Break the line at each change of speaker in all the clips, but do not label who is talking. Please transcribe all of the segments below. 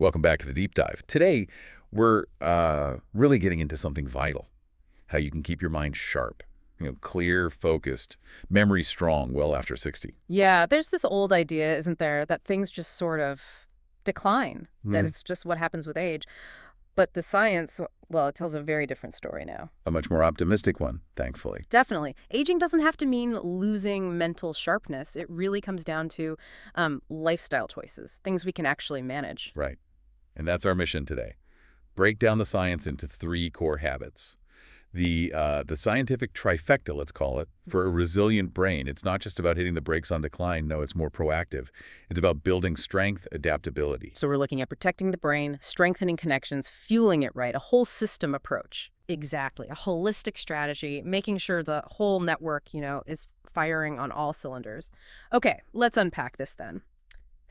Welcome back to the Deep Dive. Today, we're really getting into something vital, how you can keep your mind sharp, clear, focused, memory strong well after 60.
Yeah, there's this old idea, isn't there, that things just sort of decline, that
Hmm.
it's just what happens with age. But the science, well, it tells a very different story now.
A much more optimistic one, thankfully.
Definitely. Aging doesn't have to mean losing mental sharpness. It really comes down to lifestyle choices, things we can actually manage.
Right. And that's our mission today. Break down the science into three core habits. The scientific trifecta, let's call it, for a resilient brain. It's not just about hitting the brakes on decline. No, it's more proactive. It's about building strength, adaptability.
So we're looking at protecting the brain, strengthening connections, fueling it right, a whole system approach. Exactly. A holistic strategy, making sure the whole network, is firing on all cylinders. Okay, let's unpack this then.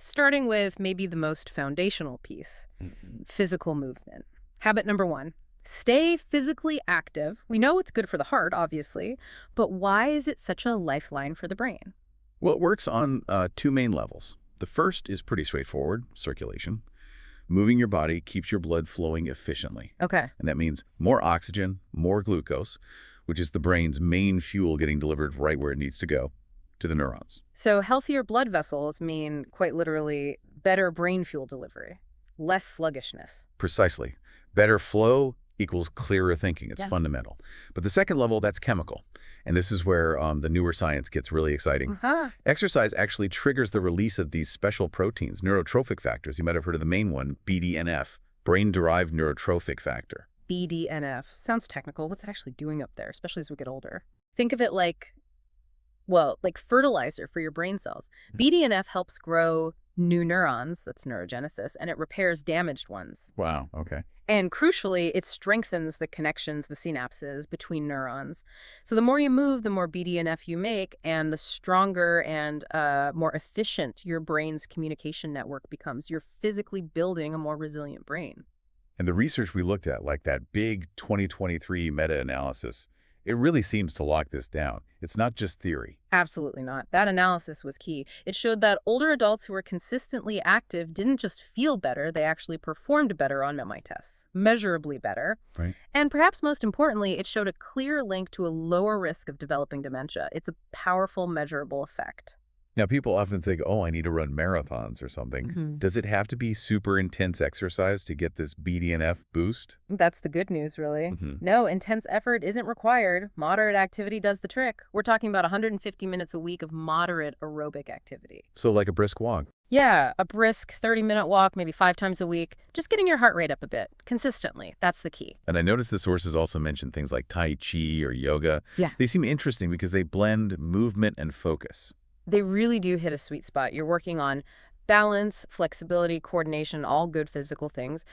Starting with maybe the most foundational piece, physical movement. Habit number one, stay physically active. We know it's good for the heart, obviously, but why is it such a lifeline for the brain?
Well, it works on two main levels. The first is pretty straightforward, circulation. Moving your body keeps your blood flowing efficiently.
Okay.
And that means more oxygen, more glucose, which is the brain's main fuel getting delivered right where it needs to go, to the neurons.
So healthier blood vessels mean, quite literally, better brain fuel delivery, less sluggishness.
Precisely. Better flow equals clearer thinking. It's
Yeah.
fundamental. But the second level, that's chemical. And this is where the newer science gets really exciting.
Uh-huh.
Exercise actually triggers the release of these special proteins, neurotrophic factors. You might have heard of the main one, BDNF, brain-derived neurotrophic factor.
BDNF. Sounds technical. What's it actually doing up there, especially as we get older? Think of it like, well, like fertilizer for your brain cells. BDNF helps grow new neurons, that's neurogenesis, and it repairs damaged ones.
Wow, okay.
And crucially, it strengthens the connections, the synapses between neurons. So the more you move, the more BDNF you make, and the stronger and more efficient your brain's communication network becomes. You're physically building a more resilient brain.
And the research we looked at, like that big 2023 meta-analysis, it really seems to lock this down. It's not just theory.
Absolutely not. That analysis was key. It showed that older adults who were consistently active didn't just feel better, they actually performed better on MMI tests, measurably better.
Right.
And perhaps most importantly, it showed a clear link to a lower risk of developing dementia. It's a powerful, measurable effect.
Now, people often think, oh, I need to run marathons or something. Does it have to be super intense exercise to get this BDNF boost?
That's the good news, really.
Hmm.
No, intense effort isn't required. Moderate activity does the trick. We're talking about 150 minutes a week of moderate aerobic activity.
So like a brisk walk.
Yeah, a brisk 30-minute walk, maybe 5 times a week. Just getting your heart rate up a bit, consistently. That's the key.
And I noticed the sources also mention things like Tai Chi or yoga.
Yeah.
They seem interesting because they blend movement and focus.
They really do hit a sweet spot. You're working on balance, flexibility, coordination, all good physical things,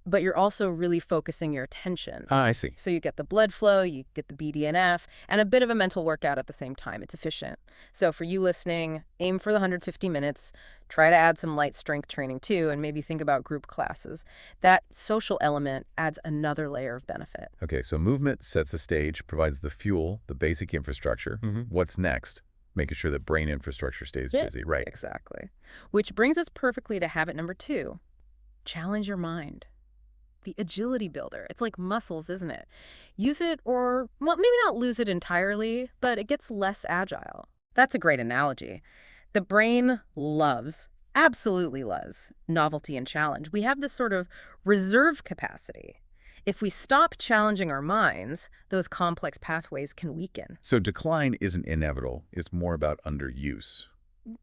but you're also really focusing your attention.
Ah, I see.
So you get the blood flow, you get the BDNF, and a bit of a mental workout at the same time. It's efficient. So for you listening, aim for the 150 minutes. Try to add some light strength training too, and maybe think about group classes. That social element adds another layer of benefit.
Okay, so movement sets the stage, provides the fuel, the basic infrastructure. What's next? Making sure that brain infrastructure stays
Yeah.
busy, right?
Exactly. Which brings us perfectly to habit number two. Challenge your mind. The agility builder. It's like muscles, isn't it? Use it or, well, maybe not lose it entirely, but it gets less agile. That's a great analogy. The brain loves, absolutely loves, novelty and challenge. We have this sort of reserve capacity. If we stop challenging our minds, those complex pathways can weaken.
So decline isn't inevitable. It's more about underuse.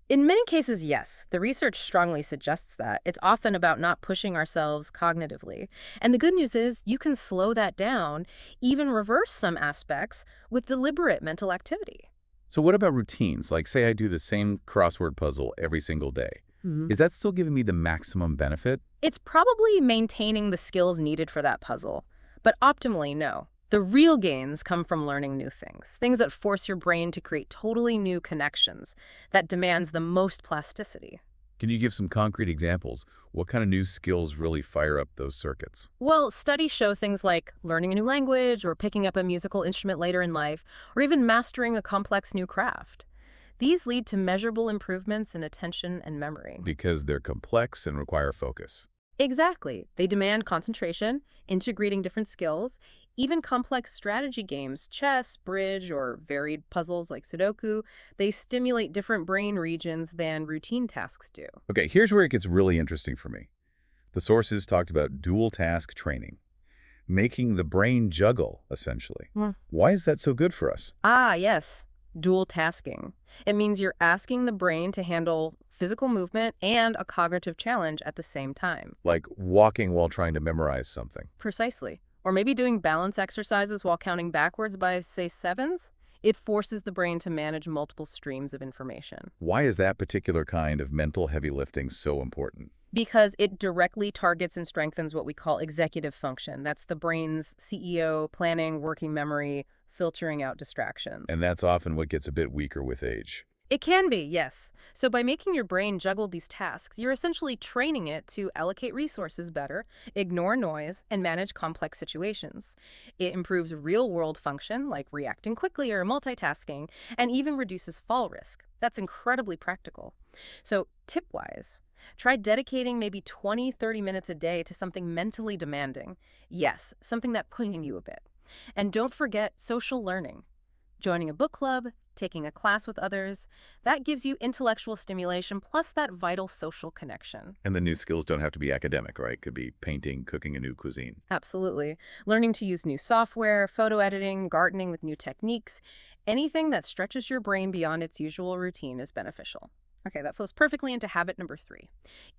In many cases, yes. The research strongly suggests that. It's often about not pushing ourselves cognitively. And the good news is you can slow that down, even reverse some aspects with deliberate mental activity.
So what about routines? Like say I do the same crossword puzzle every single day. Is that still giving me the maximum benefit?
It's probably maintaining the skills needed for that puzzle, but optimally, no. The real gains come from learning new things that force your brain to create totally new connections, that demands the most plasticity.
Can you give some concrete examples? What kind of new skills really fire up those circuits?
Well, studies show things like learning a new language or picking up a musical instrument later in life, or even mastering a complex new craft. These lead to measurable improvements in attention and memory.
Because they're complex and require focus.
Exactly. They demand concentration, integrating different skills. Even complex strategy games, chess, bridge, or varied puzzles like Sudoku, they stimulate different brain regions than routine tasks do.
Okay, here's where it gets really interesting for me. The sources talked about dual task training, making the brain juggle, essentially. Why is that so good for us?
Ah, yes, dual tasking. It means you're asking the brain to handle physical movement and a cognitive challenge at the same time.
Like walking while trying to memorize something.
Precisely. Or maybe doing balance exercises while counting backwards by, say, sevens. It forces the brain to manage multiple streams of information
Why is that particular kind of mental heavy lifting so important?
because it directly targets and strengthens what we call executive function. That's the brain's CEO, planning, working memory, filtering out distractions.
And that's often what gets a bit weaker with age.
It can be, yes. So by making your brain juggle these tasks, you're essentially training it to allocate resources better, ignore noise, and manage complex situations. It improves real-world function, like reacting quickly or multitasking, and even reduces fall risk. That's incredibly practical. So tip-wise, try dedicating maybe 20-30 minutes a day to something mentally demanding. Yes, something that pushing you a bit. And don't forget social learning. Joining a book club, taking a class with others, that gives you intellectual stimulation plus that vital social connection.
And the new skills don't have to be academic, right? Could be painting, cooking a new cuisine.
Absolutely. Learning to use new software, photo editing, gardening with new techniques, anything that stretches your brain beyond its usual routine is beneficial. Okay, that flows perfectly into habit number 3.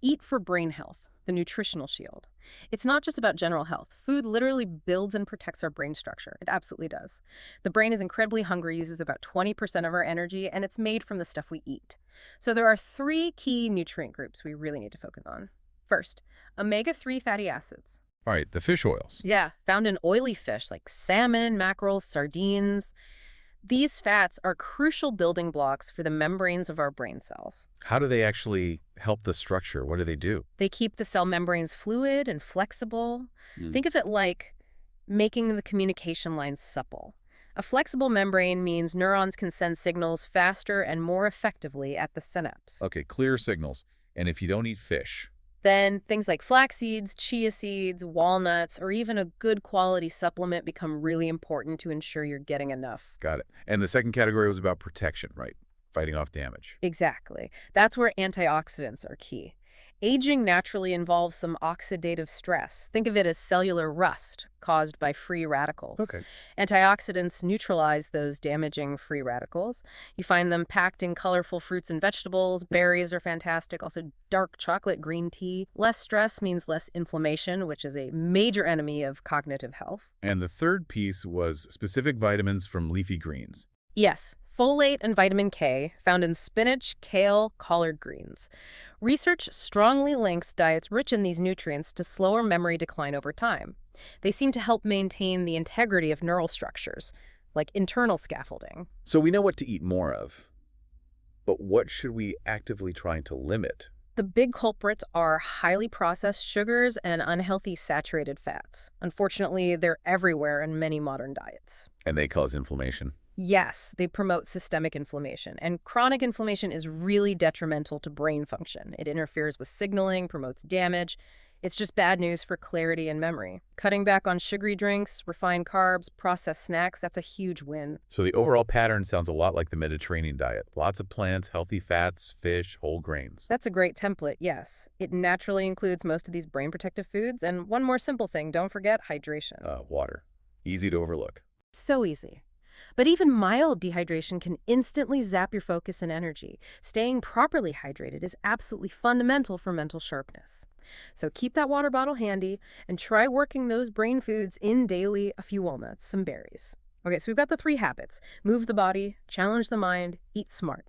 Eat for brain health, the nutritional shield. It's not just about general health. Food literally builds and protects our brain structure. It absolutely does. The brain is incredibly hungry, uses about 20% of our energy, and it's made from the stuff we eat. So there are 3 key nutrient groups we really need to focus on. First, omega-3 fatty acids.
All right, the fish oils.
Yeah, found in oily fish like salmon, mackerel, sardines. These fats are crucial building blocks for the membranes of our brain cells.
How do they actually help the structure? What do they do?
They keep the cell membranes fluid and flexible. Think of it like making the communication lines supple. A flexible membrane means neurons can send signals faster and more effectively at the synapse.
Okay, clear signals. And if you don't eat fish,
Then things like flax seeds, chia seeds, walnuts, or even a good quality supplement become really important to ensure you're getting enough.
got it. And the second category was about protection, right? Fighting off damage.
Exactly. That's where antioxidants are key. Aging naturally involves some oxidative stress. Think of it as cellular rust caused by free radicals.
Okay.
Antioxidants neutralize those damaging free radicals. You find them packed in colorful fruits and vegetables. Berries are fantastic. Also, dark chocolate, green tea. Less stress means less inflammation, which is a major enemy of cognitive health.
And the third piece was specific vitamins from leafy greens.
Yes, folate and vitamin K found in spinach, kale, collard greens. Research strongly links diets rich in these nutrients to slower memory decline over time. They seem to help maintain the integrity of neural structures, like internal scaffolding.
So we know what to eat more of. But what should we actively try to limit?
The big culprits are highly processed sugars and unhealthy saturated fats. Unfortunately, they're everywhere in many modern diets.
And they cause inflammation.
Yes, they promote systemic inflammation, and chronic inflammation is really detrimental to brain function. It interferes with signaling, promotes damage. It's just bad news for clarity and memory. Cutting back on sugary drinks, refined carbs, processed snacks, that's a huge win.
So the overall pattern sounds a lot like the Mediterranean diet. Lots of plants, healthy fats, fish, whole grains.
That's a great template, yes. It naturally includes most of these brain protective foods, and one more simple thing, don't forget hydration.
Water. Easy to overlook.
So easy. But even mild dehydration can instantly zap your focus and energy. Staying properly hydrated is absolutely fundamental for mental sharpness. So keep that water bottle handy and try working those brain foods in daily, a few walnuts, some berries. Okay, so we've got the 3 habits. Move the body, challenge the mind, eat smart.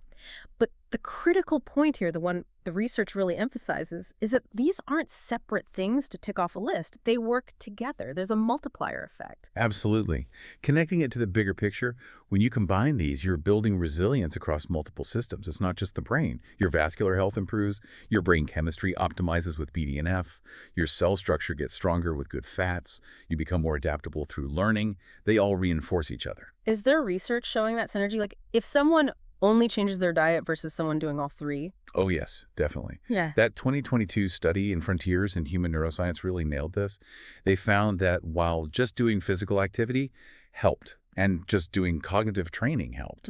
But the critical point here, the one the research really emphasizes, is that these aren't separate things to tick off a list. They work together. There's a multiplier effect.
Absolutely. Connecting it to the bigger picture, when you combine these, you're building resilience across multiple systems. It's not just the brain. Your vascular health improves, your brain chemistry optimizes with BDNF, your cell structure gets stronger with good fats, you become more adaptable through learning. They all reinforce each other.
Is there research showing that synergy? Like, if someone only changes their diet versus someone doing all three.
Oh, yes, definitely.
Yeah.
That 2022 study in Frontiers in Human Neuroscience really nailed this. They found that while just doing physical activity helped, and just doing cognitive training helped.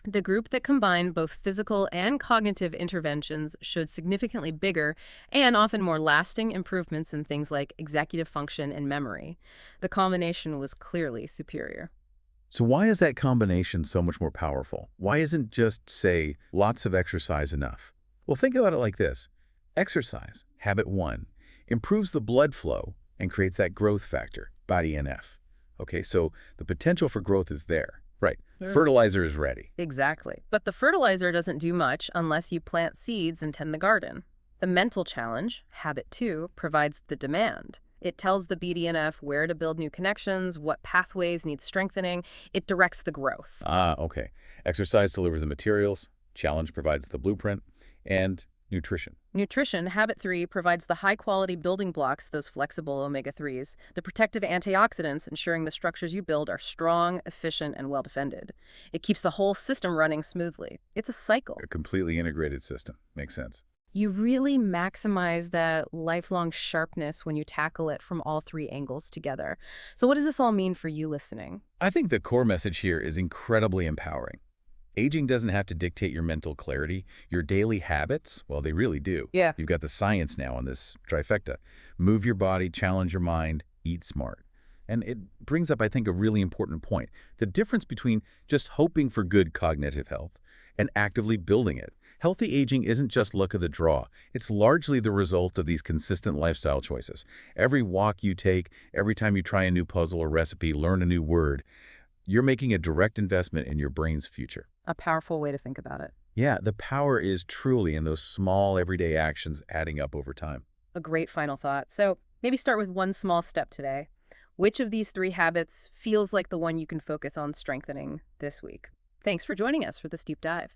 The group that combined both physical and cognitive interventions showed significantly bigger and often more lasting improvements in things like executive function and memory. The combination was clearly superior.
So why is that combination so much more powerful? Why isn't just, say, lots of exercise enough? Well, think about it like this. Exercise, habit 1, improves the blood flow and creates that growth factor, body NF. Okay, so the potential for growth is there. Right.
Sure.
Fertilizer is ready.
Exactly. But the fertilizer doesn't do much unless you plant seeds and tend the garden. The mental challenge, habit 2, provides the demand. It tells the BDNF where to build new connections, what pathways need strengthening. It directs the growth.
Ah, okay. Exercise delivers the materials, challenge provides the blueprint, and nutrition.
Nutrition, habit 3, provides the high-quality building blocks, those flexible omega-3s, the protective antioxidants, ensuring the structures you build are strong, efficient, and well-defended. It keeps the whole system running smoothly. It's a cycle.
A completely integrated system. Makes sense.
You really maximize that lifelong sharpness when you tackle it from all three angles together. So what does this all mean for you listening?
I think the core message here is incredibly empowering. Aging doesn't have to dictate your mental clarity. Your daily habits, well, they really do.
Yeah.
You've got the science now on this trifecta. Move your body, challenge your mind, eat smart. And it brings up, I think, a really important point. The difference between just hoping for good cognitive health and actively building it. Healthy aging isn't just luck of the draw. It's largely the result of these consistent lifestyle choices. Every walk you take, every time you try a new puzzle or recipe, learn a new word, you're making a direct investment in your brain's future.
A powerful way to think about it.
Yeah, the power is truly in those small everyday actions adding up over time.
A great final thought. So maybe start with one small step today. Which of these three habits feels like the one you can focus on strengthening this week? Thanks for joining us for this deep dive.